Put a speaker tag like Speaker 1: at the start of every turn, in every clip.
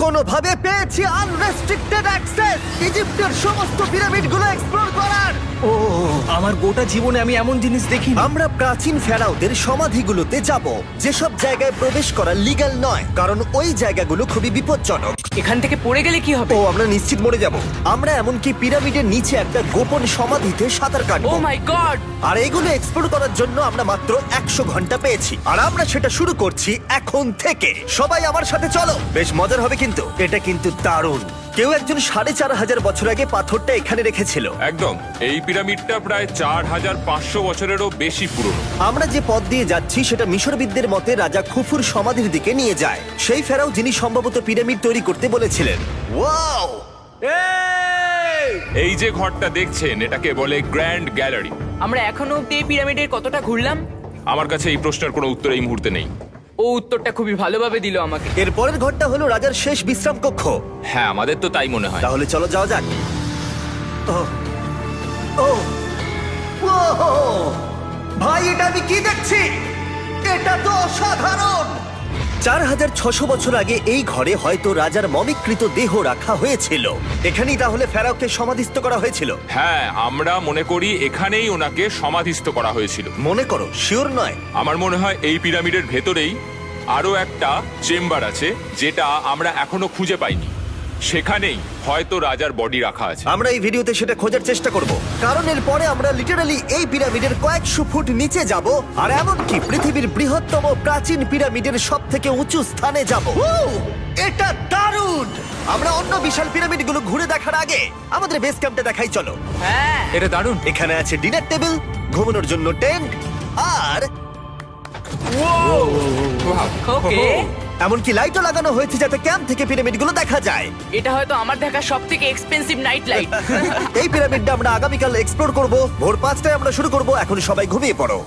Speaker 1: কোনোভাবে পেয়েছি unrestricted access ইজিপ্টের সমস্ত পিরামিডগুলো এক্সপ্লোর করার।
Speaker 2: ও আমার গোটা জীবনে আমি এমন জিনিস দেখিনি।
Speaker 1: আমরা প্রাচীন ফেরাওদের সমাধিগুলোতে যাব, যেসব জায়গায় প্রবেশ করা লিগ্যাল নয়, কারণ ওই জায়গাগুলো খুবই বিপজ্জনক।
Speaker 3: এখান থেকে পড়ে গেলে কি হবে?
Speaker 1: ও আমরা নিশ্চিত মরে যাব। আমরা এমনকি পিরামিডের নিচে একটা গোপন সমাধিতে সাঁতার
Speaker 3: ও
Speaker 1: কাটবো।
Speaker 3: মাই গড!
Speaker 1: আর এগুলো এক্সপ্লোর করার জন্য আমরা মাত্র 100 ঘন্টা পেয়েছি, আর আমরা সেটা শুরু করছি এখন থেকে। সবাই আমার সাথে চলো, বেশ মজার হবে কিন্তু। এটা কিন্তু দারুণ। কেউ একজন 4500 বছর আগে পাথরটা এখানে রেখেছিল।
Speaker 4: একদম, এই পিরামিডটা প্রায় 4500 বছরেরও বেশি পুরনো।
Speaker 1: আমরা যে পথ দিয়ে যাচ্ছি সেটা মিশরবিদদের মতে রাজা খুফুর সমাধির দিকে নিয়ে যায়, সেই ফেরাও যিনি সম্ভবত পিরামিড তৈরি করতে বলেছিলেন। ওয়াও!
Speaker 4: এই যে ঘরটা দেখছেন, এটাকে বলে গ্র্যান্ড গ্যালারি।
Speaker 3: আমরা এখনো অব্দি এই পিরামিডের কতটা ঘুরলাম?
Speaker 4: আমার কাছে এই প্রশ্নের কোনো উত্তর এই মুহূর্তে নেই।
Speaker 3: ও উত্তরটা খুবই ভালোভাবে দিল আমাকে।
Speaker 1: এর পরের ঘরটা হলো রাজার শেষ বিশ্রাম কক্ষ।
Speaker 4: হ্যাঁ, আমাদের তো তাই মনে হয়।
Speaker 1: তাহলে চলো যাওয়া যাক। ও ও ও ভাই, এটা আমি কি দেখছি? এটা তো অসাধারণ। 4600 বছর আগে এই ঘরে হয়তো রাজার মমিকৃত দেহ রাখা হয়েছিল। এখানেই তাহলে ফেরাওকে সমাধিস্থ করা হয়েছিল।
Speaker 4: হ্যাঁ, আমরা মনে করি এখানেই ওনাকে সমাধিস্থ করা হয়েছিল।
Speaker 1: মনে করো, শিওর নয়।
Speaker 4: আমার মনে হয় এই পিরামিডের ভেতরেই আরো একটা চেম্বার আছে, যেটা আমরা এখনো খুঁজে পাইনি। সেখানেই হয়তো রাজার বডি রাখা আছে।
Speaker 1: আমরা এই ভিডিওতে সেটা খোঁজার চেষ্টা করব, কারণ এর পরে আমরা লিটারালি এই পিরামিডের কয়েকশো ফুট নিচে যাব, আর এমনকি পৃথিবীর বৃহত্তম প্রাচীন পিরামিডের সব থেকে উঁচু স্থানে যাব। এটা দারুণ! আমরা অন্য বিশাল পিরামিডগুলো ঘুরে দেখার আগে আমাদের বেস ক্যাম্পটা দেখাই চলো।
Speaker 3: হ্যাঁ,
Speaker 4: এটা দারুণ।
Speaker 1: এখানে আছে ডিনার টেবিল, ঘুমানোর জন্য টেন্ট, আর
Speaker 3: ওকে।
Speaker 1: এমনকি লাইটও লাগানো হয়েছে যাতে ক্যাম্প থেকে পিরামিডগুলো দেখা যায়।
Speaker 3: এটা হয়তো আমার দেখা সবথেকে এক্সপেন্সিভ নাইট লাইট।
Speaker 1: এই পিরামিডটা আমরা আগামীকাল এক্সপ্লোর করব। ভোর 5টায় আমরা শুরু করব। এখন সবাই ঘুমিয়ে পড়ো।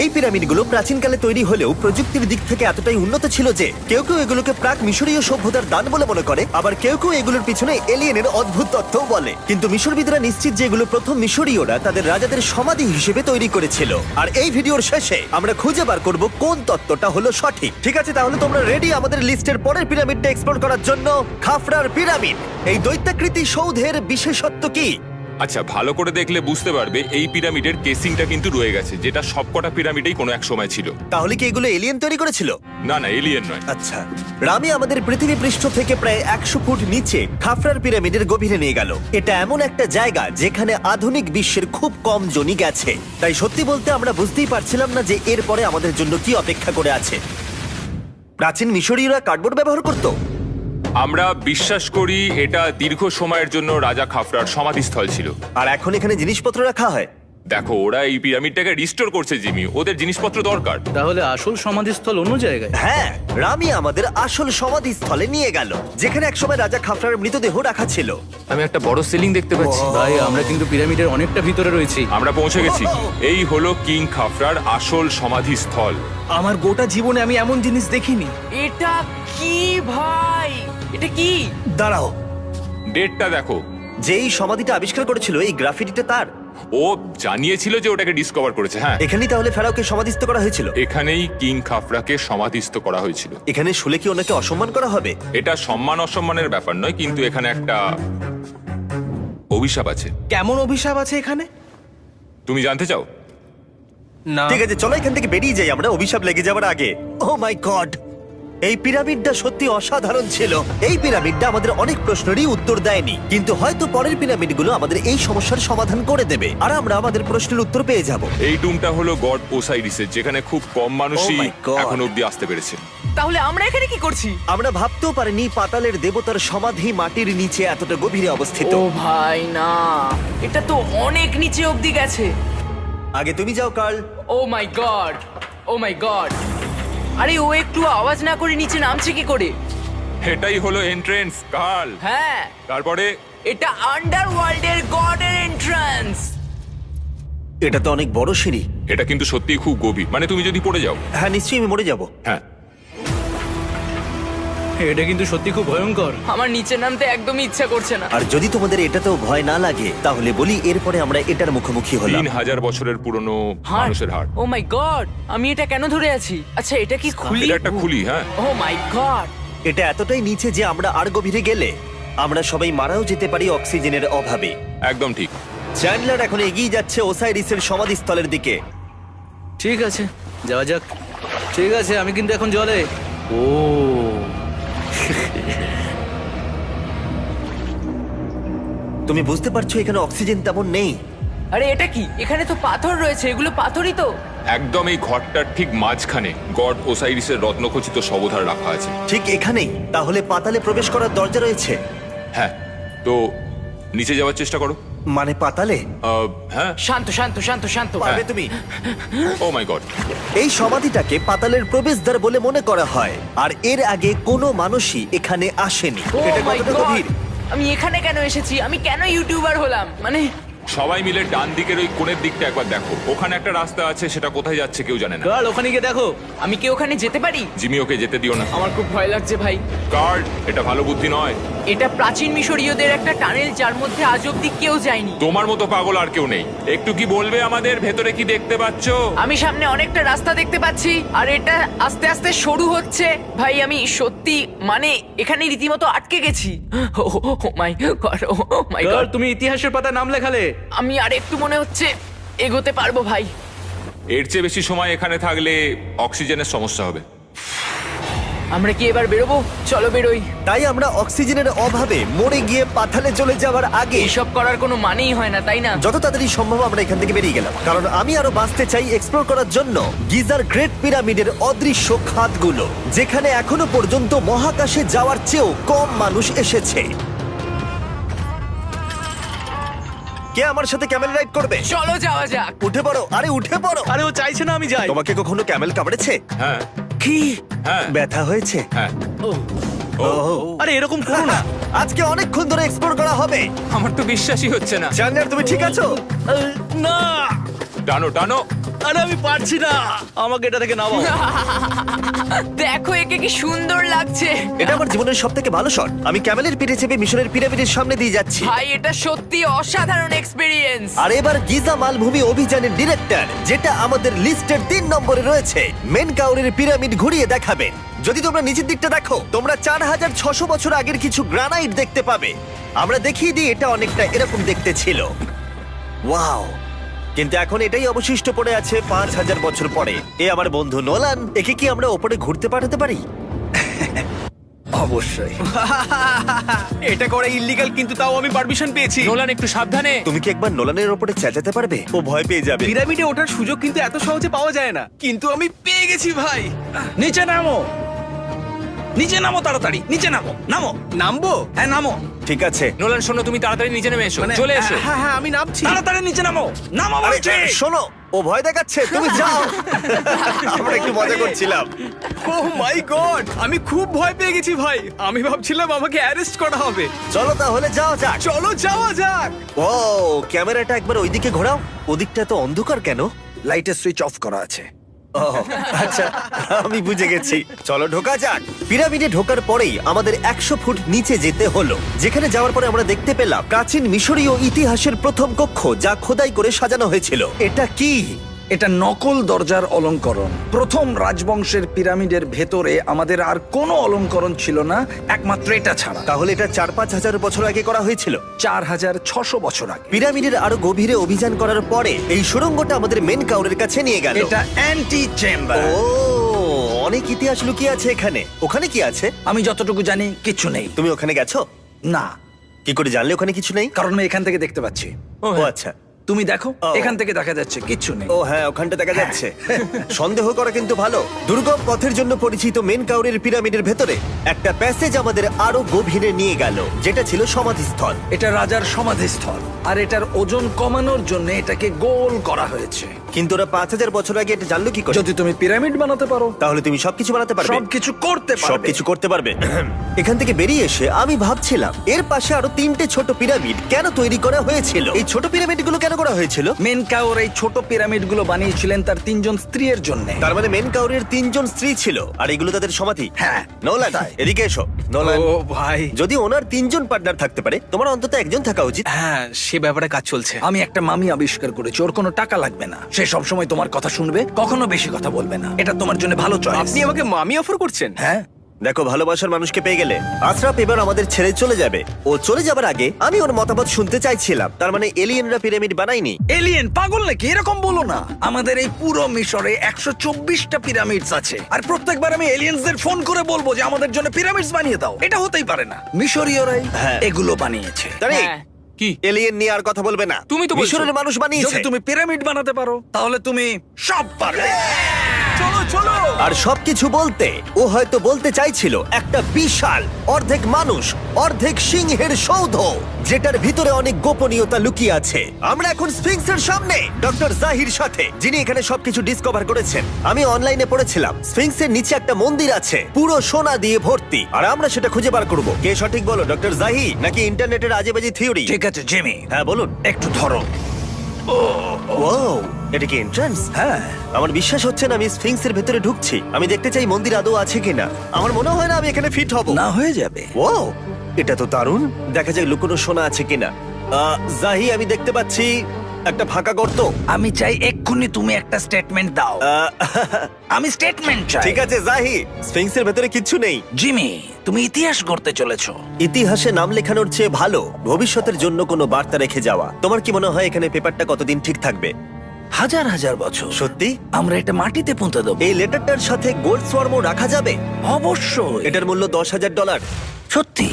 Speaker 1: এই পিরামিডগুলো প্রাচীনকালে তৈরি হলেও প্রযুক্তির দিক থেকে এতটাই উন্নত ছিল যে কেউ কেউ এগুলোকে প্রাক মিশরীয় সভ্যতার দান বলে মনে করে, আবার কেউ কেউ এগুলোর পিছনে এলিয়েনের অদ্ভুত তথ্যও বলে। কিন্তু মিশরবিদরা নিশ্চিত যে এগুলো প্রথম মিশরীয়রা তাদের রাজাদের সমাধি হিসেবে তৈরি করেছিল। আর এই ভিডিওর শেষে আমরা খুঁজে বার করব কোন তত্ত্বটা হলো সঠিক। ঠিক আছে, তাহলে তোমরা রেডি আমাদের লিস্টের পরের পিরামিডটা এক্সপ্লোর করার জন্য? খাফরার পিরামিড। এই দৈত্যাকৃতি সৌধের বিশেষত্ব কি?
Speaker 4: আচ্ছা, ভালো করে দেখলে বুঝতে পারবে এই পিরামিডের কেসিংটা কিন্তু রয়ে গেছে, যেটা সবকটা পিরামিডেই কোনো এক সময় ছিল।
Speaker 1: তাহলে কি এগুলো এলিয়েন তৈরি করেছিল?
Speaker 4: না না, এলিয়েন নয়।
Speaker 1: আচ্ছা, রামি আমাদের পৃথিবী পৃষ্ঠ থেকে প্রায় 100 ফুট নিচে খাফরার পিরামিডের গভীরে নিয়ে গেল। এটা এমন একটা জায়গা যেখানে আধুনিক বিশ্বের খুব কম জনই গেছে, তাই সত্যি বলতে আমরা বুঝতেই পারছিলাম না যে এরপরে আমাদের জন্য কি অপেক্ষা করে আছে। প্রাচীন মিশরীয়রা কার্ডবোর্ড ব্যবহার করত।
Speaker 4: আমরা বিশ্বাস করি এটা দীর্ঘ সময়ের জন্য রাজা খাফরার সমাধিস্থল ছিল।
Speaker 1: আর এখন এখানে জিনিসপত্র রাখা হয়।
Speaker 4: দেখো, ওরা এই পিরামিডটাকে রিস্টোর করছে জিমি, ওদের জিনিসপত্র দরকার।
Speaker 2: তাহলে আসল সমাধিস্থল অন্য জায়গায়?
Speaker 1: হ্যাঁ, রামি আমাদের আসল সমাধিস্থলে নিয়ে গেল, যেখানে একসময় রাজা খাফরার মৃতদেহ রাখা ছিল।
Speaker 5: আমি একটা বড় সিলিং দেখতে পাচ্ছি।
Speaker 2: ভাই, আমরা কিন্তু পিরামিডের অনেকটা ভিতরে রয়েছি।
Speaker 4: আমরা পৌঁছে গেছি। এই হলো কিং খাফরার আসল সমাধিস্থল।
Speaker 2: আমার গোটা জীবনে আমি এমন জিনিস দেখিনি।
Speaker 3: এটা কি ভাই? এটা কি?
Speaker 1: দাঁড়াও,
Speaker 4: ডেটটা দেখো।
Speaker 1: যেই সমাধিটা আবিষ্কার করেছিল এই গ্রাফিটিটা তার।
Speaker 4: ও জানিয়েছিল যে ওটাকে ডিসকভার করেছে। হ্যাঁ,
Speaker 1: এখানেই তাহলে ফেরাওকে সমাধিস্থ করা হয়েছিল।
Speaker 4: এখানেই কিং খাফরাকে সমাধিস্থ করা হয়েছিল।
Speaker 1: এখানে শুলে কি ওনাকে অসম্মান করা হবে?
Speaker 4: এটা সম্মান অসম্মানের ব্যাপার নয়, কিন্তু এখানে একটা অভিশাপ আছে।
Speaker 2: কেমন অভিশাপ আছে এখানে?
Speaker 4: তুমি জানতে চাও?
Speaker 2: না।
Speaker 1: ঠিক আছে, চলো এখান থেকে বেরিয়ে যাই আমরা অভিশাপ লেগে যাওয়ার আগে। ও মাই গড, এই পিরামিডটা সত্যি অসাধারণ ছিল। এই পিরামিডটা আমাদের অনেক প্রশ্নেরই উত্তর দেয়নি, কিন্তু হয়তো পরের পিরামিডগুলো আমাদের এই সমস্যার সমাধান করে দেবে, আর আমরা আমাদের প্রশ্নের উত্তর পেয়ে যাব।
Speaker 4: এই টুমটা হলো গড ওসাইরিসের, যেখানে খুব কম মানুষই
Speaker 1: Oh my God!
Speaker 4: এখন অব্দি আসতে পেরেছে।
Speaker 3: তাহলে আমরা এখানে কি করছি?
Speaker 1: আমরা ভাবতেও পারিনি পাতালের দেবতার সমাধি মাটির নিচে এতটা গভীরে অবস্থিত।
Speaker 3: ও ভাই না, এটা তো অনেক নিচে অব্দি গেছে।
Speaker 1: আগে তুমি যাও কার্ল।
Speaker 3: ও মাই গড, ও মাই গড! আরে ও একটু আওয়াজ না করে নিচে নামছে কি করে?
Speaker 4: এটাই হলো এন্ট্রেন্স, কাল।
Speaker 3: হ্যাঁ,
Speaker 4: তারপরে
Speaker 3: এটা আন্ডারওয়ার্ল্ডের গডের এন্ট্রান্স।
Speaker 1: এটা তো অনেক বড় সিঁড়ি।
Speaker 4: এটা কিন্তু সত্যিই খুব গভীর, মানে তুমি যদি পড়ে যাও।
Speaker 1: হ্যাঁ, নিশ্চয়ই আমি মরে যাব।
Speaker 4: হ্যাঁ,
Speaker 2: এটা কিন্তু সত্যি খুব ভয়ঙ্কর।
Speaker 3: আমার নিচে নামতে একদমই ইচ্ছা করছে না।
Speaker 1: আর যদি তোমাদের এটাতেও ভয় না লাগে তাহলে বলি এরপরে আমরা এটার মুখোমুখি হলাম।
Speaker 4: 3000 বছরের পুরনো
Speaker 3: হার্ট,
Speaker 4: মানুষের হাড়।
Speaker 3: ও মাই গড! আমি এটা কেন ধরে আছি? আচ্ছা, এটা কি খুলি?
Speaker 4: এটা একটা খুলি। হ্যাঁ,
Speaker 3: ও মাই গড!
Speaker 1: এটা এতটাই নিচে যে আমরা আর গভীরে গেলে আমরা সবাই মারাও যেতে পারি অক্সিজেনের অভাবে।
Speaker 4: একদম ঠিক।
Speaker 1: চ্যান্ডলার এখন এগিয়ে যাচ্ছে ওসাইরিসের সমাধিস্থলের দিকে।
Speaker 2: ঠিক আছে, যাওয়া যাক। ঠিক আছে, আমি কিন্তু এখন জলে। ও
Speaker 1: তুমি বুঝতে পারছো এখানে অক্সিজেন তেমন নেই।
Speaker 3: আরে এটা কি? এখানে তো পাথর রয়েছে, এগুলো পাথরই তো।
Speaker 4: একদম এই ঘরটার ঠিক মাঝখানে গড ওসাইরিসের রত্নখচিত শবধার রাখা আছে।
Speaker 1: ঠিক এখানেই? তাহলে পাতালে প্রবেশ করার দরজা রয়েছে?
Speaker 4: হ্যাঁ, তো নিচে যাওয়ার চেষ্টা করো।
Speaker 1: মানে পাতালে?
Speaker 4: হ্যাঁ।
Speaker 3: শান্ত শান্ত শান্ত শান্ত।
Speaker 1: পারবে তুমি?
Speaker 4: ও মাই গড।
Speaker 1: এই সমাধিটাকে পাতালের প্রবেশদ্বার বলে মনে করা হয়, আর এর আগে কোনো মানুষই এখানে আসেনি।
Speaker 3: ও
Speaker 1: এটা
Speaker 3: মাই
Speaker 1: কতটা
Speaker 3: গড,
Speaker 1: গভীর?
Speaker 3: আমি এখানে কেন এসেছি? আমি কেন ইউটিউবার হলাম? মানে
Speaker 4: সবাই মিলে ডান দিকের ওই কোণের দিকটা একবার দেখো। ওখানে একটা রাস্তা আছে, সেটা কোথায় যাচ্ছে কেউ জানে না।
Speaker 2: কাল ওখানে গিয়ে দেখো।
Speaker 3: আমি কি ওখানে যেতে পারি?
Speaker 4: জিমি, ওকে যেতে দিও না।
Speaker 3: আমার খুব ভয় লাগছে ভাই।
Speaker 4: কার্ড, এটা ভালো বুদ্ধি নয়।
Speaker 3: এটা প্রাচীন মিশরীয়দের একটা টানেল যার মধ্যে আজ অব্দি কেউ যায়নি।
Speaker 4: তোমার মতো পাগল আর কেউ নেই। একটু কি বলবে আমাদের ভেতরে কি দেখতে পাচ্ছো?
Speaker 3: আমি সামনে অনেকটা রাস্তা দেখতে পাচ্ছি, আর এটা আস্তে আস্তে সরু হচ্ছে। ভাই আমি সত্যি মানে এখানে রীতিমতো আটকে গেছি। ও মাই গড, ও মাই
Speaker 2: কাল,
Speaker 3: গড।
Speaker 2: তুমি ইতিহাসের পাতা নাম লেখালে।
Speaker 3: আমি আর একটু মনে হচ্ছে এগোতে পারবো ভাই।
Speaker 4: এর চেয়ে বেশি সময় এখানে থাকলে অক্সিজেনের সমস্যা হবে।
Speaker 3: আমরা কি এবার বেরোবো? চলো বেরোই।
Speaker 1: তাই আমরা অক্সিজেনের অভাবে মরে গিয়ে পাতালে চলে যাওয়ার আগে
Speaker 3: এসব করার কোনো মানেই হয় না, তাই না?
Speaker 1: যত তাড়াতাড়ি সম্ভব আমরা এখান থেকে বেরিয়ে গেলাম, কারণ আমি আরো বাঁচতে চাই এক্সপ্লোর করার জন্য গিজার গ্রেট পিরামিডের অদৃশ্য খাতগুলো, যেখানে এখনো পর্যন্ত মহাকাশে যাওয়ার চেয়েও কম মানুষ এসেছে। কে আমার সাথে ক্যামেল রাইড করবে?
Speaker 3: চলো যাওয়া যাক।
Speaker 1: উঠে পড়ো, আরে উঠে পড়ো।
Speaker 2: আরে ও চাইছে না আমি যাই।
Speaker 1: তোমাকে কখনো ক্যামেল কামড়েছে?
Speaker 4: হ্যাঁ
Speaker 1: কি?
Speaker 4: হ্যাঁ
Speaker 1: ব্যথা হয়েছে?
Speaker 4: হ্যাঁ।
Speaker 2: আরে এরকম করো না।
Speaker 1: আজকে অনেকক্ষণ ধরে এক্সপ্লোর করা হবে।
Speaker 4: আমার তো বিশ্বাসই হচ্ছে না।
Speaker 1: জানলার তুমি ঠিক আছো?
Speaker 2: না,
Speaker 4: টানো টানো।
Speaker 2: আরে আমি পারছি না, আমাকে এটা থেকে নামাও।
Speaker 3: দেখো একে কি সুন্দর লাগছে।
Speaker 1: এটা আমার জীবনের সব থেকে ভালো শট। আমি ক্যামেলের পিঠে চেপে মিশরের পিরামিডের সামনে দিয়ে যাচ্ছি।
Speaker 3: ভাই এটা সত্যি অসাধারণ এক্সপেরিয়েন্স।
Speaker 1: আর এবার গিজা মালভূমি অভিযানের ডিরেক্টর, যেটা আমাদের লিস্টের 3 নম্বরে রয়েছে, মেন কাউরের পিরামিড ঘুরিয়ে দেখাবেন। যদি তোমরা নিচের দিকটা দেখো, তোমরা 4600 বছর আগের কিছু গ্রানাইট দেখতে পাবে। আমরা দেখিয়ে দিই, এটা অনেকটা এরকম দেখতে ছিল। ওয়াও! কিন্তু এখন এটাই অবশিষ্ট পড়ে আছে 5000 বছর পরে। এ আমার বন্ধু নোলান, একে কি আমরা ওপরে ঘুরতে পাঠাতে পারি?
Speaker 6: অবশ্যই।
Speaker 2: এটা করা ইল্লিগাল, কিন্তু তাও আমি পারমিশন পেয়েছি।
Speaker 4: নোলান, একটু সাবধানে।
Speaker 1: তুমি কি একবার নোলানের ওপরে চেঁচাতে পারবে? ও ভয় পেয়ে যাবে।
Speaker 2: পিরামিডে ওঠার সুযোগ কিন্তু এত সহজে পাওয়া যায় না, কিন্তু আমি পেয়ে গেছি ভাই।
Speaker 6: নিচে নামো, নিচে নামো, তাড়াতাড়ি নিচে নামো। নামো,
Speaker 2: নামবো?
Speaker 6: হ্যাঁ নামো,
Speaker 1: ঠিক আছে।
Speaker 4: নোলান শোনো, তুমি তাড়াতাড়ি নিচে নেমে এসো। চলে এসো।
Speaker 2: হ্যাঁ হ্যাঁ, আমি নামছি।
Speaker 6: তাড়াতাড়ি নিচে নামো। নামো
Speaker 1: আরে
Speaker 6: বলছি।
Speaker 1: শোনো, ও ভয় দেখাচ্ছে, তুমি যাও। আমরা একটু মজা করছিলাম।
Speaker 2: ও মাই গড, আমি খুব ভয় পেয়ে গেছি ভাই। আমি ভাবছিলাম আমাকে অ্যারেস্ট করা হবে।
Speaker 1: চলো তাহলে যাও যাক।
Speaker 2: চলো যাওয়া যাক।
Speaker 1: ও, ক্যামেরাটা একবার ওইদিকে ঘোরাও। ওদিকটা তো অন্ধকার কেন?
Speaker 6: লাইটের সুইচ অফ করা আছে।
Speaker 1: ও আচ্ছা, আমি বুঝে গেছি। চলো ঢোকা যাক। পিরামিডে ঢোকার পরেই আমাদের 100 ফুট নিচে যেতে হলো, যেখানে যাওয়ার পরে আমরা দেখতে পেলাম প্রাচীন মিশরীয় ইতিহাসের প্রথম কক্ষ, যা খোদাই করে সাজানো হয়েছিল। এটা কি?
Speaker 6: এটা নকল দরজার অলঙ্করণ। প্রথম রাজবংশের পিরামিডের ভেতরে আমাদের আর কোনো অলঙ্করণ ছিল না, একমাত্র এটা ছাড়া।
Speaker 1: তাহলে এটা 4-5 হাজার বছর আগে করা হয়েছিল।
Speaker 6: 4600 বছর আগে।
Speaker 1: পিরামিডের আরো গভীরে অভিযান করার পরে এই সুড়ঙ্গটা আমাদের মেন কাউরের কাছে নিয়ে গেল।
Speaker 6: এটা অ্যান্টি চেম্বার।
Speaker 1: ও, অনেক ইতিহাস লুকিয়ে আছে এখানে। ওখানে কি আছে?
Speaker 6: আমি যতটুকু জানি কিছু নেই।
Speaker 1: তুমি ওখানে গেছো?
Speaker 6: না,
Speaker 1: কি করে জানলে ওখানে কিছু নেই?
Speaker 6: কারণ আমি এখান থেকে দেখতে পাচ্ছি।
Speaker 1: ও আচ্ছা।
Speaker 6: তুমি দেখো,
Speaker 1: ও।
Speaker 6: এখান থেকে দেখা যাচ্ছে কিচ্ছু নেই।
Speaker 1: ও হ্যাঁ, ওখানটা দেখা যাচ্ছে। সন্দেহ করা কিন্তু ভালো। দুর্গম পথের জন্য পরিচিত মেন কাউরের পিরামিডের ভেতরে একটা প্যাসেজ আমাদের আরো গভীরে নিয়ে গেল, যেটা ছিল সমাধিস্থল।
Speaker 6: এটা রাজার সমাধিস্থল, আর এটার ওজন কমানোর জন্য এটাকে গোল করা হয়েছে।
Speaker 1: কিন্তু ওরা 5000 বছর আগে এটা জানলো কি করে?
Speaker 6: যদি তুমি পিরামিড বানাতে পারো,
Speaker 1: তাহলে তুমি সবকিছু বানাতে পারবে।
Speaker 6: সবকিছু করতে পারবে।
Speaker 1: সবকিছু করতে পারবে। এখান থেকে বেরিয়ে এসে আমি ভাবছিলাম, এর পাশে আরো 3টে ছোট পিরামিড কেন তৈরি করা হয়েছিল? এই ছোট পিরামিডগুলো কেন করা হয়েছিল?
Speaker 6: মেনকাওর এই ছোট পিরামিডগুলো বানিয়েছিলেন তার 3 জন স্ত্রীর জন্য।
Speaker 1: তার মানে মেন কাউরের 3 জন স্ত্রী ছিল, আর এগুলো তাদের সমাধি।
Speaker 6: হ্যাঁ।
Speaker 1: নোলান, এদিকে এসো। নোলান,
Speaker 2: ও ভাই।
Speaker 1: যদি ওনার 3 জন পার্টনার থাকতে পারে, তোমার অন্তত একজন থাকা উচিত।
Speaker 2: হ্যাঁ, সে ব্যাপারে কাজ চলছে।
Speaker 6: আমি একটা মামি আবিষ্কার করেছি, ওর কোনো টাকা লাগবে না। সে সব সময় তোমার কথা শুনবে, কখনো বেশি কথা বলবে না। এটা তোমার জন্য ভালো চয়েস।
Speaker 2: আপনি আমাকে মামি অফার করছেন?
Speaker 6: হ্যাঁ,
Speaker 1: দেখো, ভালোবাসার মানুষকে পেয়ে গেলে আশরাফ এবার আমাদের ছেড়ে চলে যাবে। ও চলে যাবার আগে আমি ওর মতামত শুনতে চাইছিলাম। তার মানে এলিয়েনরা পিরামিড বানায়নি?
Speaker 6: এলিয়েন পাগল নাকি? এরকম বলো না। আমাদের এই পুরো মিশরে 124টা পিরামিডস আছে, আর প্রত্যেকবার আমি এলিয়েন্সদের ফোন করে বলবো যে আমাদের জন্য পিরামিডস বানিয়ে দাও। এটা হতেই পারে না। মিশরীয়রাই
Speaker 1: হ্যাঁ।
Speaker 6: এগুলো বানিয়েছে।
Speaker 1: তারিক,
Speaker 3: হ্যাঁ।
Speaker 4: কি?
Speaker 1: এলিয়েন নিয়ে আর কথা বলবে না।
Speaker 5: তুমি তো বলছো।
Speaker 1: মিশরের মানুষ বানিয়েছে।
Speaker 6: যদি তুমি পিরামিড বানাতে পারো তাহলে তুমি সব পারবে।
Speaker 2: চলো চলো।
Speaker 1: আর সবকিছু বলতে ও হয়তো বলতে চাইছিল একটা বিশাল অর্ধেক মানুষ অর্ধেক সিংহের সৌধ, যেটার ভিতরে অনেক গোপনীয়তা লুকিয়ে আছে। আমরা এখন স্ফিংসের সামনে ডক্টর জাহির সাথে, যিনি এখানে সবকিছু ডিসকভার করেছেন। আমি অনলাইনে পড়েছিলাম স্ফিংসের নিচে একটা মন্দির আছে পুরো সোনা দিয়ে ভর্তি, আর আমরা সেটা খুঁজে বার করব। কে সঠিক বলো, ডক্টর জাহি নাকি ইন্টারনেটের আজেবাজি থিওরি?
Speaker 6: ঠিক আছে জিমি,
Speaker 1: হ্যাঁ বলুন।
Speaker 6: একটু ধরো।
Speaker 1: ওয়াও, এটা কি এন্ট্রান্স?
Speaker 6: হ্যাঁ,
Speaker 1: আমার বিশ্বাস হচ্ছে না আমি স্ফিংসের ভেতরে ঢুকছি। আমি দেখতে চাই মন্দির আদৌ আছে কিনা। আমার মনে হয় না আমি এখানে ফিট হব।
Speaker 6: না হয়ে যাবে।
Speaker 1: ও, এটা তো দারুণ। দেখা যাক লুকোনো সোনা আছে কিনা। জাহি, আমি দেখতে পাচ্ছি একটা ফাঁকা গর্ত।
Speaker 6: আমি চাই এক্ষুনি তুমি একটা স্টেটমেন্ট দাও।
Speaker 1: আহ,
Speaker 6: আমি স্টেটমেন্ট চাই।
Speaker 1: ঠিক আছে জাহি, স্ফিংসের ভেতরে কিচ্ছু নেই।
Speaker 6: জিমি, তুমি ইতিহাস গড়তে চলেছো।
Speaker 1: ইতিহাসে নাম লেখানোর চেয়ে ভালো ভবিষ্যতের জন্য কোনো বার্তা রেখে যাওয়া। তোমার কি মনে হয় এখানে পেপারটা কতদিন ঠিক থাকবে?
Speaker 6: হাজার হাজার বছর।
Speaker 1: সত্যি?
Speaker 6: আমরা এটা মাটিতে পুঁতে দেবো।
Speaker 1: এই লেটারটার সাথে গোল্ড সোয়ার্মও রাখা যাবে?
Speaker 6: অবশ্যই।
Speaker 1: এটার মূল্য $10,000।
Speaker 6: সত্যি,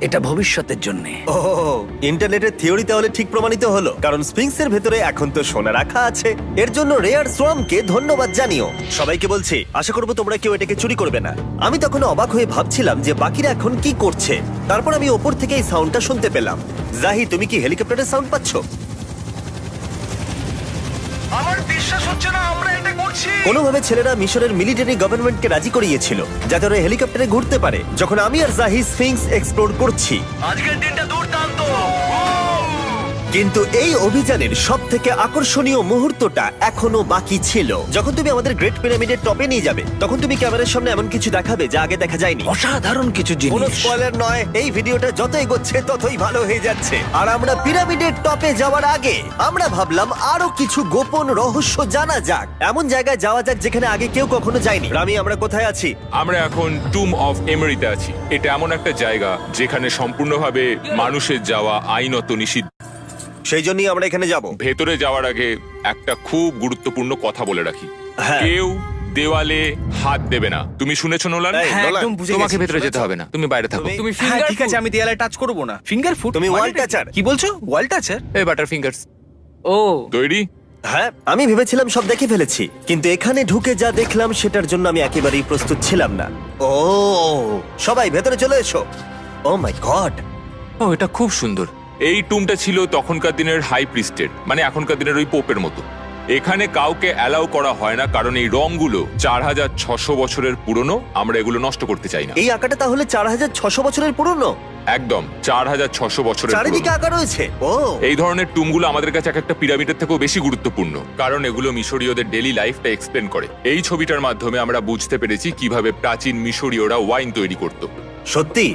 Speaker 6: এটা ভবিষ্যতের জন্য।
Speaker 1: ও, ইন্টারনেটের থিওরি তাহলে ঠিক প্রমাণিত হলো, কারণ স্ফিংসের ভেতরে এখন তো সোনা রাখা আছে। এর জন্য রেয়ার সোয়ামকে ধন্যবাদ জানিও। সবাইকে বলছি, আশা করবো তোমরা কেউ এটাকে চুরি করবে না। আমি তখন অবাক হয়ে ভাবছিলাম যে বাকিরা এখন কি করছে। তারপর আমি ওপর থেকে এই সাউন্ডটা শুনতে পেলাম। জাহি, তুমি কি হেলিকপ্টারের সাউন্ড পাচ্ছ?
Speaker 6: আমার বিশ্বাস হচ্ছে না আমরা এটা করছি।
Speaker 1: কোনোভাবে ছেলেরা মিশরের মিলিটারি গভর্নমেন্টকে রাজি করিয়েছিল যাতে ওরা হেলিকপ্টারে ঘুরতে পারে যখন আমি আর জাহি স্ফিংস এক্সপ্লোর করছি।
Speaker 6: আজকের দিনটা দুর্দান্ত।
Speaker 1: কিন্তু এই অভিযানের সব থেকে আকর্ষণীয় মুহূর্তটা এখনো বাকি ছিল। যখন তুমি আমাদের গ্রেট পিরামিডের টপে নিয়ে যাবে তখন তুমি ক্যামেরার সামনে এমন কিছু দেখাবে যা আগে দেখা যায়নি।
Speaker 6: অসাধারণ কিছু
Speaker 1: কোনো
Speaker 6: জিনিস।
Speaker 1: স্পয়লার নয়, এই ভিডিওটা যত এগোচ্ছে ততই ভালো হয়ে যাচ্ছে। আর আমরা পিরামিডের টপে যাওয়ার আগে আমরা ভাবলাম আরো কিছু গোপন রহস্য জানা যাক। এমন জায়গায় যাওয়া যাক যেখানে আগে কেউ কখনো যায়নি। রামি, আমরা কোথায় আছি?
Speaker 4: আমরা এখন টুম অফ এমেরিতে আছি। এটা এমন একটা জায়গা যেখানে সম্পূর্ণভাবে মানুষের যাওয়া আইনত নিষিদ্ধ।
Speaker 1: সেই জন্যই আমরা এখানে যাব।
Speaker 4: ভেতরে যাওয়ার আগে একটা খুব গুরুত্বপূর্ণ কথা বলে রাখি,
Speaker 1: হ্যাঁ।
Speaker 4: কেউ দেওয়ালে হাত দেবে না। তুমি শুনেছো নোলান?
Speaker 1: এই,
Speaker 2: হ্যাঁ,
Speaker 1: নোলান,
Speaker 2: একদম বুঝে
Speaker 5: তোমাকে
Speaker 2: গেছি।
Speaker 5: ভেতরে যেতে হবে না, তুমি বাইরে থাকো।
Speaker 1: তুমি-
Speaker 3: তুমি
Speaker 2: হ্যাঁ
Speaker 3: ফিঙ্গার
Speaker 2: ঠিক আছে, আমি দেয়ালে টাচ করব না। Finger food?
Speaker 1: তুমি ওয়াল টাচার।
Speaker 2: কি বলছো? ওয়াল টাচার?
Speaker 5: এই বাটার ফিঙ্গারস।
Speaker 3: ও
Speaker 4: তৈরি?
Speaker 1: হ্যাঁ, আমি ভেবেছিলাম সব দেখে ফেলেছি, কিন্তু এখানে ঢুকে যা দেখলাম সেটার জন্য আমি একেবারেই প্রস্তুত ছিলাম না। ও, সবাই ভেতরে চলে এসো। ও মাই গড,
Speaker 5: ও, এটা খুব সুন্দর।
Speaker 4: এই টুমটা ছিল তখনকার দিনের হাই প্রিস্টের, মানে এখনকার দিনের ওই পোপের মতো। এখানে কাউকে অ্যালাউ করা হয় না, কারণ এই রংগুলো 4600 বছরের পুরনো। আমরা এগুলো নষ্ট করতে চাই না।
Speaker 1: এই আঁকাটা তাহলে 4600 বছরের পুরনো?
Speaker 4: একদম 4600 বছরের
Speaker 1: চারিদিকে
Speaker 4: পুরনো।
Speaker 1: আঁকা রয়েছে। ও,
Speaker 4: এই ধরনের টুমগুলো আমাদের কাছে এক একটা পিরামিডের থেকেও বেশি গুরুত্বপূর্ণ, কারণ এগুলো মিশরীয়দের ডেইলি লাইফটা এক্সপ্লেন করে। এই ছবিটার মাধ্যমে আমরা বুঝতে পেরেছি কিভাবে প্রাচীন মিশরীয়রা ওয়াইন তৈরি করত।
Speaker 1: সত্যি?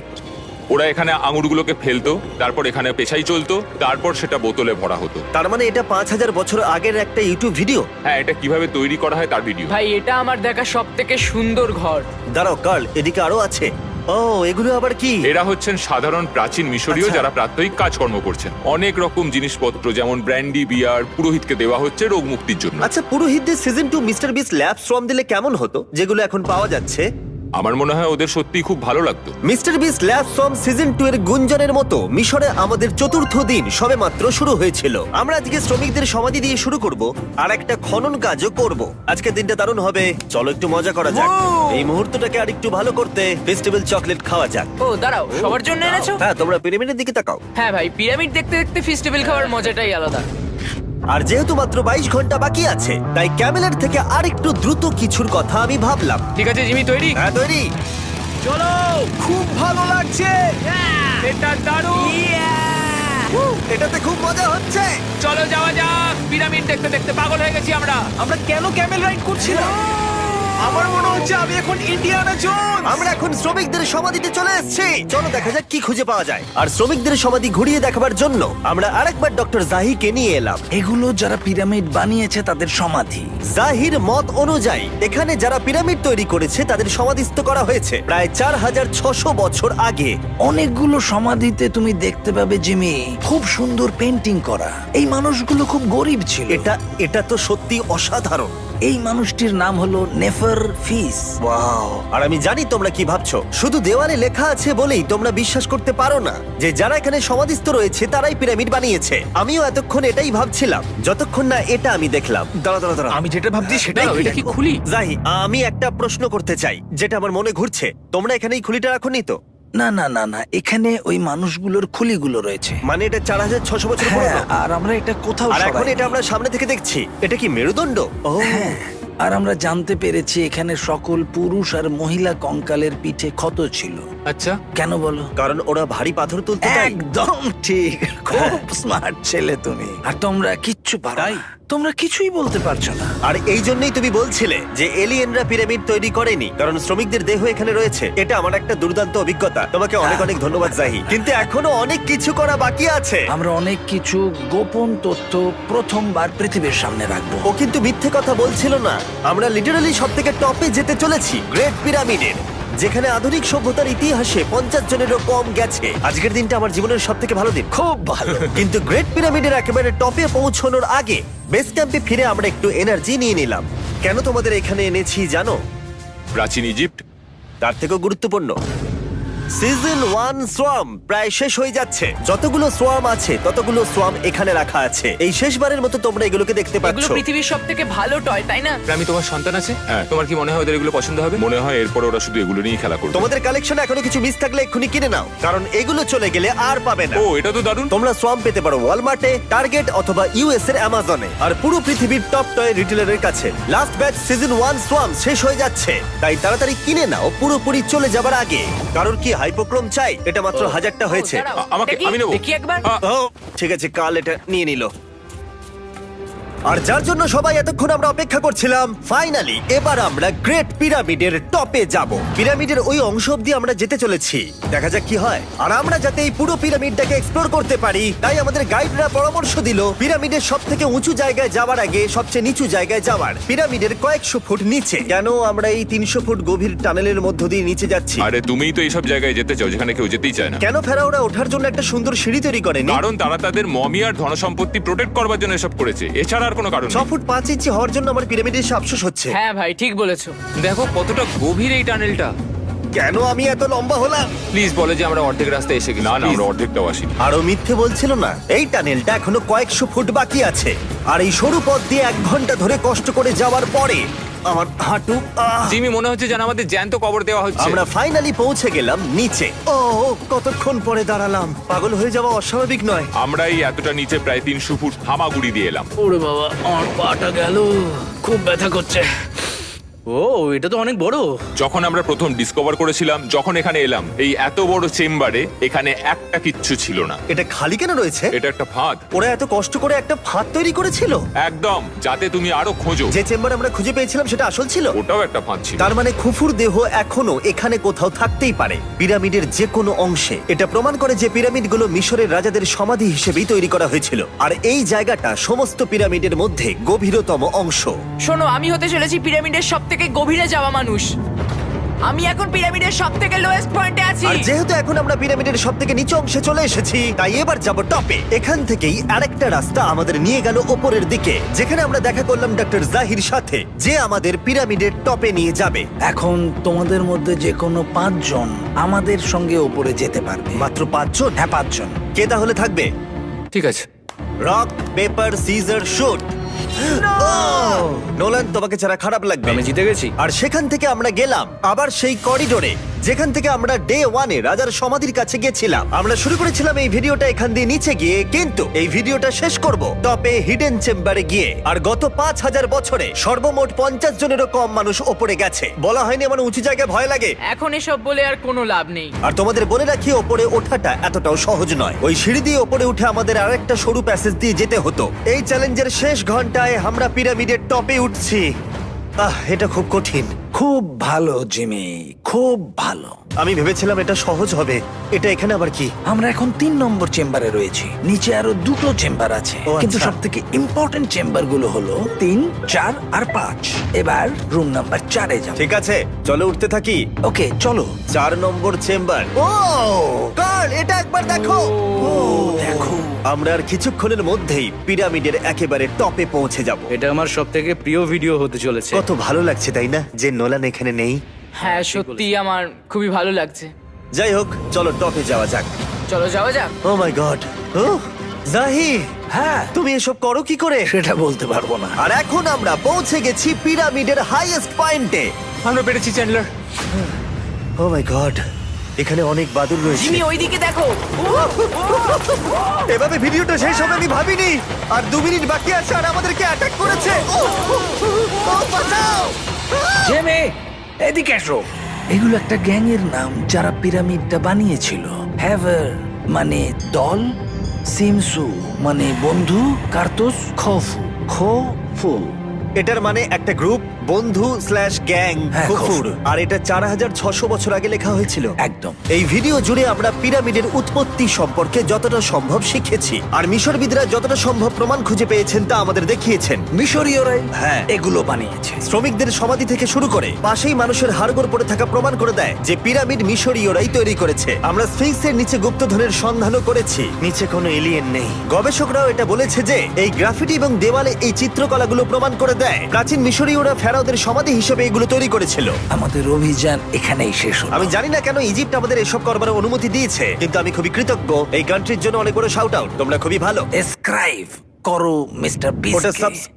Speaker 4: ওরা এখানে আঙুরগুলোকে ফেলতো, তারপর এখানে পেশাই চলতো, তারপর সেটা বোতলে ভরা হতো।
Speaker 1: তার মানে এটা 5000 বছর আগের একটা ইউটিউব ভিডিও?
Speaker 4: হ্যাঁ, এটা কিভাবে তৈরি করা হয় তার ভিডিও।
Speaker 3: ভাই, এটা আমার দেখা সব থেকে সুন্দর ঘর।
Speaker 1: দাঁড়াও কার্ল, এদিকে আরো আছে। ও, এগুলো আবার কি?
Speaker 4: এরা হচ্ছেন সাধারণ প্রাচীন মিশরীয়
Speaker 1: আচ্ছা।
Speaker 4: যারা প্রাত্যহিক কাজকর্ম করছেন। অনেক রকম জিনিসপত্র যেমন ব্র্যান্ডি, বিয়ার পুরোহিতকে দেওয়া হচ্ছে রোগ মুক্তির জন্য।
Speaker 1: আচ্ছা, পুরোহিতদের সিজন 2 মিস্টার বিস ল্যাব শ্রম দিলে কেমন হতো, যেগুলো এখন পাওয়া যাচ্ছে?
Speaker 4: আমার মনে হয় ওদের সত্যিই খুব ভালো লাগতো।
Speaker 1: মিস্টার বিস ল্যাব শ্রম সিজন 2 এর গুঞ্জনের মতো মিশরে আমাদের চতুর্থ দিন সবেমাত্র শুরু হয়েছিল। আমরা আজকে শ্রমিকদের সমাধি দিয়ে শুরু করব আর একটা খনন কাজও করব। আজকের দিনটা দারুণ হবে, চলো একটু মজা করা যাক। এই মুহূর্তটাকে আর একটু ভালো করতে ফেস্টিভ্যাল চকলেট খাওয়া যাক।
Speaker 3: ও দাঁড়াও, সবার জন্য এনেছো?
Speaker 1: হ্যাঁ, তোমরা পিরামিডের দিকে তাকাও।
Speaker 3: হ্যাঁ ভাই, পিরামিড দেখতে দেখতে ফেস্টিভ্যাল খাওয়ার মজাটাই আলাদা।
Speaker 1: আর যেহেতু মাত্র 22 ঘন্টা বাকি আছে তাই ক্যামেলের থেকে আরেকটু দ্রুত কিছুর কথা আমি ভাবলাম।
Speaker 5: ঠিক আছে জিমি, তৈরি?
Speaker 1: হ্যাঁ, তৈরি।
Speaker 2: চলো, খুব ভালো লাগছে। এটা দারুণ।
Speaker 1: এটাতে খুব মজা হচ্ছে।
Speaker 5: চলো যাওয়া যাক। পিরামিড দেখতে দেখতে পাগল হয়ে গেছি আমরা।
Speaker 2: আমরা কেন ক্যামেল রাইড করছিলাম? আমার মনে হচ্ছে আমি এখন ইন্ডিয়ানা জোনস।
Speaker 1: আমরা এখন শ্রমিকদের সমাধিতে চলে এসেছি। চলো দেখা যাক কি খুঁজে পাওয়া যায়। আর শ্রমিকদের সমাধি ঘুরিয়ে দেখাবার জন্য আমরা আরেকবার ডক্টর জাহিকে নিয়ে এলাম।
Speaker 6: এগুলো যারা পিরামিড বানিয়েছে তাদের সমাধি।
Speaker 1: জাহির মত অনুযায়ী এখানে যারা পিরামিড তৈরি করেছে তাদের সমাধিস্থ করা হয়েছে প্রায় 4600 বছর আগে।
Speaker 6: অনেকগুলো সমাধিতে তুমি দেখতে পাবে জিমি খুব সুন্দর পেন্টিং করা। এই মানুষগুলো খুব গরিব ছিল।
Speaker 1: এটা তো সত্যি অসাধারণ।
Speaker 6: এই মানুষটির নাম হলো নেফার ফিস।
Speaker 1: ওয়াও! আর আমি জানি তোমরা কি ভাবছো। শুধু দেওয়ালে লেখা আছে বলেই তোমরা বিশ্বাস করতে পারো না যে যারা এখানে সমাধিস্থ রয়েছে তারাই পিরামিড বানিয়েছে। আমিও এতক্ষণ এটাই ভাবছিলাম যতক্ষণ না এটা আমি দেখলাম। দাঁড়া।
Speaker 2: আমি যেটা ভাবছি সেটাই
Speaker 5: দাঁড়াও, এটা কি খুলি?
Speaker 1: জাহি, আমি একটা প্রশ্ন করতে চাই যেটা আমার মনে ঘুরছে। তোমরা এখানে এই খুলিটা রাখোনি তো?
Speaker 6: না, এখানে ওই মানুষগুলোর খুলিগুলো রয়েছে।
Speaker 1: মানে এটা 4600 বছর
Speaker 6: হ্যাঁ,
Speaker 1: পুরনো।
Speaker 6: আর আমরা এটা কোথাও
Speaker 1: আর এখন
Speaker 6: সরাইনি।
Speaker 1: এটা আমরা সামনে থেকে দেখছি। এটা কি মেরুদণ্ড? ও
Speaker 6: হ্যাঁ, আর আমরা জানতে পেরেছি এখানে সকল পুরুষ আর মহিলা কঙ্কালের পিঠে ক্ষত ছিল।
Speaker 5: আচ্ছা,
Speaker 6: কেন বলো?
Speaker 1: কারণ ওরা ভারী পাথর তুলতে তাই।
Speaker 6: একদম ঠিক, খুব স্মার্ট ছেলে তুমি। আর তোমরা কিচ্ছু পারো না। তোমরা কিছুই বলতে পারছো না।
Speaker 1: আর এই জন্যই তুমি বলছিলে যে এলিয়েনরা পিরামিড তৈরি করেনি কারণ শ্রমিকদের দেহ এখানে রয়েছে। এটা আমার একটা দুর্দান্ত অভিজ্ঞতা। তোমাকে অনেক অনেক ধন্যবাদ জাহি। কিন্তু এখনো অনেক কিছু করা বাকি আছে।
Speaker 6: আমরা অনেক কিছু গোপন তথ্য প্রথমবার পৃথিবীর সামনে রাখবো।
Speaker 1: ও কিন্তু মিথ্যে কথা বলছিল না। আমরা লিটারালি সব থেকে টপে যেতে চলেছি, গ্রেট পিরামিডের, যেখানে আধুনিক সভ্যতার ইতিহাসে 50 জনেরও কম গেছে। আজকের দিনটা আমার জীবনের সব থেকে ভালো দিন।
Speaker 6: খুব ভালো।
Speaker 1: কিন্তু গ্রেট পিরামিডের একেবারে টপে পৌঁছানোর আগে বেস ক্যাম্পে ফিরে আমরা একটু এনার্জি নিয়ে নিলাম। কেন তোমাদের এখানে এনেছি জানো?
Speaker 4: প্রাচীন ইজিপ্ট।
Speaker 1: তার থেকেও গুরুত্বপূর্ণ, সিজন 1 সোয়াম প্রায় শেষ হয়ে যাচ্ছে। যতগুলো সোয়াম আছে ততগুলো সোয়াম এখানে রাখা আছে। এই শেষবারের মতো তোমরা এগুলোকে দেখতে
Speaker 3: এগুলো
Speaker 1: পাচ্ছ।
Speaker 3: পৃথিবীর সব থেকে ভালো টয়, তাই না?
Speaker 5: আমি তোমার সন্তান আছে?
Speaker 4: হ্যাঁ।
Speaker 5: তোমার কি মনে হয় ওদের এগুলো পছন্দ হবে?
Speaker 4: মনে হয় এরপর ওরা শুধু এগুলো নিয়েই খেলা করবে।
Speaker 1: তোমাদের কালেকশনে এখনো কিছু মিস থাকলে এক্ষুনি কিনে নাও, কারণ এগুলো চলে গেলে আর পাবে না।
Speaker 4: ও, এটা তো দারুণ।
Speaker 1: তোমরা সোয়াম পেতে পারো ওয়ালমার্টে, টার্গেট অথবা ইউএস এর অ্যামাজনে, আর পুরো পৃথিবীর টপ টয় রিটেলারের কাছে। লাস্ট ব্যাচ সিজন 1 সোয়াম শেষ হয়ে যাচ্ছে, তাই তাড়াতাড়ি কিনে নাও পুরোপুরি চলে যাবার আগে। কারণ কি হাইপোক্রোম চাই? এটা মাত্র 1000টা হয়েছে।
Speaker 3: ও, দাঁড়াও,
Speaker 4: আমাকে-
Speaker 3: দেখি-
Speaker 4: আমি নেবো।
Speaker 3: দেখি একবার।
Speaker 1: ও ঠিক আছে, কাল এটা নিয়ে নিল। আর যার জন্য সবাই এতক্ষণ আমরা অপেক্ষা করছিলাম, ফাইনালি এবার আমরা গ্রেট পিরামিডের টপে যাব। পিরামিডের ওই অংশ অব্দি আমরা যেতে চলেছি, দেখা যাক কি হয়। আর আমরা যাতে এই পুরো পিরামিডটাকে এক্সপ্লোর করতে পারি, তাই আমাদের গাইডরা পরামর্শ দিল পিরামিডের সব থেকে উঁচু জায়গায় যাওয়ার আগে সবচেয়ে নিচু জায়গায় যাওয়ার, পিরামিডের কয়েকশো ফুট নিচে। কেন আমরা এই 300 ফুট গভীর টানেলের মধ্য দিয়ে নিচে যাচ্ছি?
Speaker 4: আরে তুমিই তো এইসব জায়গায় যেতে চাও যেখানে কেউ যেতেই চায় না।
Speaker 1: কেন ফেরাওরা ওঠার জন্য একটা সুন্দর সিঁড়ি তৈরি করেনি?
Speaker 4: কারণ তারা তাদের মমি আর ধনসম্পত্তি প্রোটেক্ট করবার জন্য এসব করেছে, এছাড়া আর কোনো কারণ
Speaker 1: 6
Speaker 4: নেই।
Speaker 1: ফুট 5 ইঞ্চি হওয়ার জন্য আমার পিরামিডে এসে আফসোস হচ্ছে।
Speaker 3: হ্যাঁ ভাই, ঠিক বলেছো।
Speaker 5: দেখো কতটা গভীর এই টানেলটা।
Speaker 1: কেন আমি এত লম্বা হলাম?
Speaker 5: প্লিজ বলে যে আমরা অর্ধেক রাস্তায় এসে গেছি।
Speaker 4: না,
Speaker 5: Please।
Speaker 4: আমরা অর্ধেকটাও আসিনি।
Speaker 1: আরো মিথ্যে বলছিল না। এই টানেলটা এখনো কয়েকশো ফুট বাকি আছে, আর এই সরু পথ দিয়ে 1 ঘন্টা ধরে কষ্ট করে যাওয়ার পরে আমার হাঁটু
Speaker 5: জিমি, মনে হচ্ছে যেন আমাদের জ্যান্ত কবর দেওয়া হচ্ছে।
Speaker 1: আমরা ফাইনালি পৌঁছে গেলাম নিচে। ও কতক্ষণ পরে দাঁড়ালাম, পাগল হয়ে যাওয়া অস্বাভাবিক নয়।
Speaker 4: আমরা এই এতটা নিচে প্রায় 300 ফুট হামাগুড়ি দিয়ে এলাম।
Speaker 2: ওরে বাবা, আমার পাটা গেল, খুব ব্যথা করছে। ও, এটা তো অনেক বড়।
Speaker 4: যখন আমরা প্রথম ডিসকভার করেছিলাম, যখন এখানে এলাম, এই এত বড় চেম্বারে এখানে একটা কিচ্ছু ছিল না।
Speaker 1: এটা খালি কেন রয়েছে?
Speaker 4: এটা একটা ফাঁদ।
Speaker 1: ওরা এত কষ্ট করে একটা ফাঁদ তৈরি করেছিল।
Speaker 4: একদম, যাতে তুমি আরো খোঁজো।
Speaker 1: যে চেম্বার আমরা খুঁজে পেয়েছিলাম সেটা আসল ছিল।
Speaker 4: ওটাও একটা ফাঁদ ছিল।
Speaker 1: তার মানে খুফুর দেহ এখনো এখানে কোথাও থাকতেই পারে, পিরামিডের যে কোনো অংশে। এটা প্রমাণ করে যে পিরামিডগুলো মিশরের রাজাদের সমাধি হিসেবেই তৈরি করা হয়েছিল, আর এই জায়গাটা সমস্ত পিরামিডের মধ্যে গভীরতম অংশ।
Speaker 3: শোনো, আমি হতে চলেছি পিরামিডের সব থেকে গভীরে যাওয়া মানুষ। আমি এখন পিরামিডের সব থেকে লোয়েস্ট পয়েন্টে আছি।
Speaker 1: আর যেহেতু এখন আমরা পিরামিডের সব থেকে নিচু অংশে চলে এসেছি, তাই এবার যাব টপে। এখান থেকেই আরেকটা রাস্তা আমাদের নিয়ে গেল ওপরের দিকে, যেখানে আমরা দেখা করলাম ডক্টর জাহির সাথে, যে আমাদের পিরামিডের টপে নিয়ে যাবে।
Speaker 6: এখন তোমাদের মধ্যে যে কোনো 5 জন আমাদের সঙ্গে উপরে যেতে পারবে।
Speaker 1: মাত্র 5 জন?
Speaker 6: হ্যাঁ, 5 জন।
Speaker 1: কে তাহলে থাকবে?
Speaker 5: ঠিক আছে।
Speaker 1: Rock paper scissor shoot. Nolan, তোমাকে ছাড়া খারাপ লাগবে।
Speaker 2: আমি জিতে গেছি।
Speaker 1: আর সেখান থেকে আমরা গেলাম আবার সেই করিডোরে যেখান থেকে আমরা ডে 1-এ রাজার সমাধির কাছে গেছিলাম। আমরা শুরু করেছিলাম এই ভিডিওটা এখান দিয়ে নিচে গিয়ে, কিন্তু এই ভিডিওটা শেষ করব টপে হিডেন চেম্বারে গিয়ে। আর গত 5000 বছরে সর্বমোট 50 জনেরও কম মানুষ ওপরে গেছে। বলা হয়নি আমার উঁচু জায়গায় ভয় লাগে।
Speaker 3: এখন এসব বলে আর কোনো লাভ নেই।
Speaker 1: আর তোমাদের বলে রাখি, ওপরে ওঠাটা এতটাও সহজ নয়। ওই সিঁড়ি দিয়ে ওপরে উঠে আমাদের আরেকটা সরু প্যাসেজ দিয়ে যেতে হতো। এই চ্যালেঞ্জের শেষ ঘন্টায় আমরা পিরামিডের টপে উঠছি। এটা খুব কঠিন।
Speaker 6: খুব ভালো জিমি, খুব ভালো।
Speaker 1: আমি ভেবেছিলাম এটা সহজ হবে। এটা এখানে আবার কি?
Speaker 6: আমরা এখন 3 নম্বর চেম্বারে রয়েছি। নিচে আরো 2টো চেম্বার আছে,
Speaker 1: ও,
Speaker 6: কিন্তু
Speaker 1: আচ্ছা।
Speaker 6: সব থেকে ইম্পর্টেন্ট চেম্বার গুলো হলো 3, 4 আর 5। এবার রুম নাম্বার 4-এ যাবো।
Speaker 1: ঠিক আছে, চলো উঠতে থাকি।
Speaker 6: ওকে চলো।
Speaker 1: 4 নম্বর চেম্বার। ও কার্ল, এটা একবার দেখো। ও
Speaker 6: দেখো,
Speaker 1: আমরা আর কিছুক্ষণের মধ্যেই পিরামিডের একেবারে টপে পৌঁছে যাব।
Speaker 2: এটা আমার সব থেকে প্রিয় ভিডিও হতে চলেছে।
Speaker 1: কত ভালো লাগছে তাই না যে নোলান এখানে নেই।
Speaker 3: হ্যাঁ সত্যি আমার খুবই ভালো লাগছে।
Speaker 1: যাই হোক, চলো টপে যাওয়া যাক।
Speaker 3: চলো যাওয়া যাক।
Speaker 1: ও মাই গড, ও জাহি,
Speaker 6: হ্যাঁ
Speaker 1: তুমি এসব করো কি করে?
Speaker 6: সেটা বলতে পারবো না।
Speaker 1: আর এখন আমরা পৌঁছে গেছি পিরামিডের হাইয়েস্ট পয়েন্টে।
Speaker 5: আমরা পেরেছি চ্যান্ডলার।
Speaker 1: ও মাই গড, এখানে অনেক বাদুড় রয়েছে।
Speaker 3: জিমি ওইদিকে দেখো।
Speaker 1: এভাবে ভিডিওটা শেষ হবে আমি ভাবিনি। আর 2 মিনিট বাকি আছে আর আমাদেরকে অ্যাটাক করেছে। ও বাঁচাও!
Speaker 6: জেমে, এদিকে এসো। এগুলো একটা গ্যাং এর নাম যারা পিরামিডটা বানিয়েছিল। হ্যাভার মানে দল, সিমসু মানে বন্ধু, কার্তুস খোফু।
Speaker 1: এটার মানে একটা গ্রুপ, বন্ধু স্ল্যাশ গ্যাং,
Speaker 6: হ্যাঁ,
Speaker 1: কুকুর। আর এটা 4600 বছর আগে লেখা হয়েছিল।
Speaker 6: একদম।
Speaker 1: এই ভিডিও জুড়ে আমরা পিরামিডের উৎপত্তি সম্পর্কে যতটা সম্ভব শিখেছি, আর মিশরবিদরা যতটা সম্ভব প্রমাণ খুঁজে পেয়েছেন তা আমাদের দেখিয়েছেন।
Speaker 6: মিশরীয়রাই
Speaker 1: হ্যাঁ।
Speaker 6: এগুলো বানিয়েছে।
Speaker 1: শ্রমিকদের সমাধি থেকে শুরু করে পাশেই মানুষের হাড়গোড় পড়ে থাকা প্রমাণ করে দেয় যে পিরামিড মিশরীয়রাই তৈরি করেছে। আমরা স্ফিংসের নিচে গুপ্তধনের সন্ধানও করেছি, নিচে কোনো এলিয়েন নেই। গবেষকরাও এটা বলেছে যে এই গ্রাফিটি এবং দেওয়ালে এই চিত্রকলাগুলো প্রমাণ করে দেয় প্রাচীন মিশরীয়রা ফেরাওদের সমাধি হিসেবে এগুলো তৈরি করেছিল।
Speaker 6: আমাদের অভিযান এখানেই শেষ হলো।
Speaker 1: আমি জানি না কেন ইজিপ্ট আমাদের এসব করবার অনুমতি দিয়েছে, কিন্তু আমি খুবই কৃতজ্ঞ। এই কান্ট্রির জন্য অনেক বড় শাউট আউট, তোমরা খুবই ভালো।
Speaker 6: এসক্রাইব করো মিস্টার
Speaker 1: ওটা
Speaker 6: বিস্ট।